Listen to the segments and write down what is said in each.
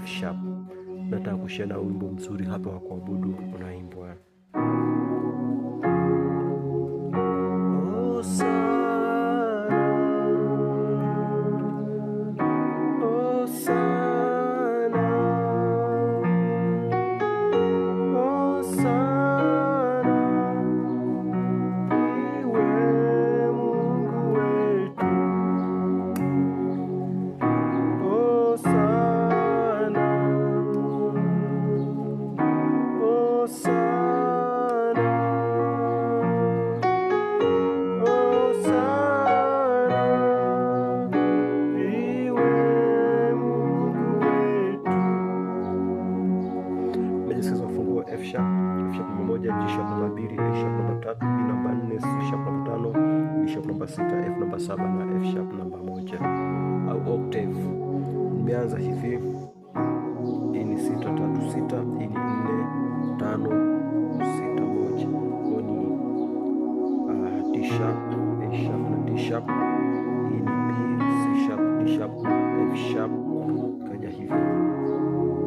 F sharp. Nataka kushare na wimbo mzuri hapa wa kuabudu unaimbwa F sharp namba moja, G sharp namba mbili, A sharp namba tatu, B namba nne, C sharp namba tano, B sharp namba sita, F namba saba na F sharp namba moja au octave. Nimeanza hivi, hii ni 6 3 6, hii ni 4 5 6 1. Kwa ni D sharp, A sharp na D sharp. Hii ni B, C sharp, D sharp, F sharp. Kaja hivi,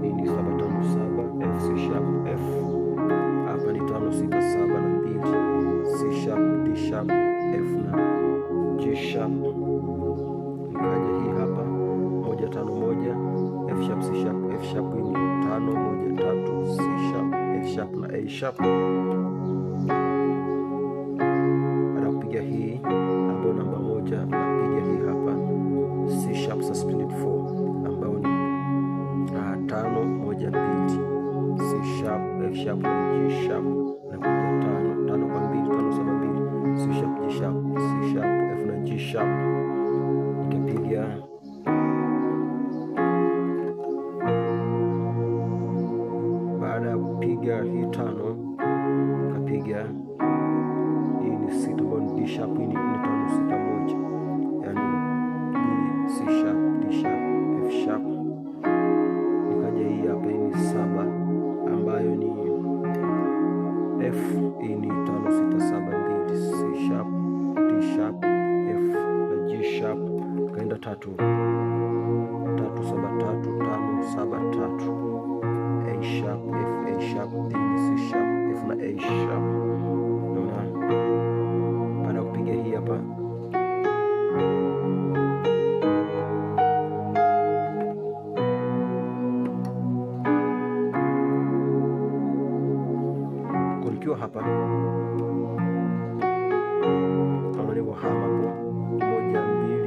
hii ni 7 5 7, F C sharp, F. Hapa ni 5 6 7 na 2, C sharp, D sharp, F na G sharp. Nikaja hii hapa 1 5 1, F sharp, C sharp, F sharp. Hii ni 5 1 3, C sharp, F sharp na A sharp. Baada kupiga hii ambayo namba moja, napiga hii hapa C sharp suspended 4 ambayo ni 5 1 2, C sharp, F sharp na G sharp. Na kuja 5 5 kwa 2 5 7 2, C sharp, G sharp, C sharp, F na G sharp. Nikapiga baada ya kupiga hii 5 nikapiga hii ni 6 ambayo ni D sharp. Hii ni 4 5 6 1, yani B C sharp D sharp F sharp. Nikaja hii hapa, hii ni 7 ambayo ni F. Hii ni 5 6 7 2, C sharp D sharp F na G sharp. Kaenda 3 3 7 3 5 7 3, A sharp F A sharp, D C sharp F na A sharp. Unaona, baada kupiga hii hapa kulikiwa hapa nilivyo hama hapo 1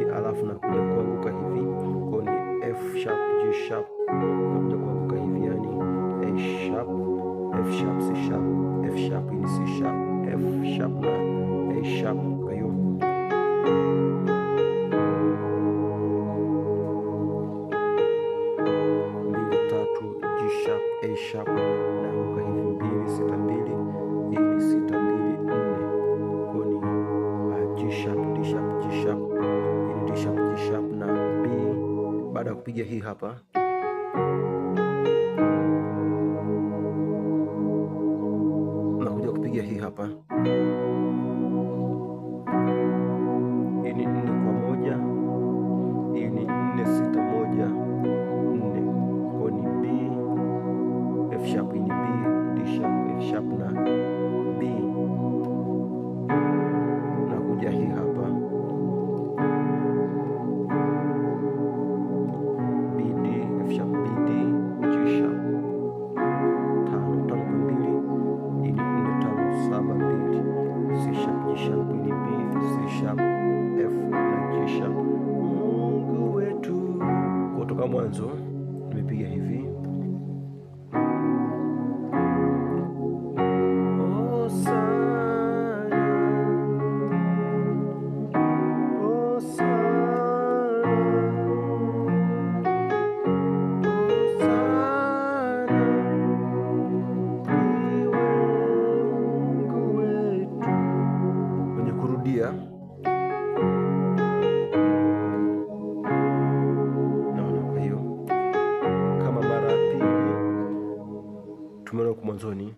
2, alafu nakuja kuanguka hivi. Kwa ni F sharp G sharp, nakuja kuanguka hivi, yani A sharp F sharp C sharp F sharp. Hii ni C sharp F sharp na A sharp. Kwa hiyo G sharp A sharp, naanguka hivi 2 6 2, hii ni 6 2 4. Kwa ni G sharp D sharp G sharp, hii ni D sharp G sharp na B. Baada ya kupiga hii hapa nakuja kupiga hii hapa, hii ni 4 kwa 1, hii ni 4 6 1 4. Kwa ni B F sharp, hii ni B D sharp F sharp na B. Nakuja hii hapa B D F sharp B D G sharp 5 5 kwa 2, hii ni 4 5 7 2, C sharp G sharp, hii ni B C sharp F na G sharp. Mungu wetu. Kutoka mwanzo nimepiga hivi kurudia. Naona, kwa hiyo kama mara ya pili tumeona kwa mwanzoni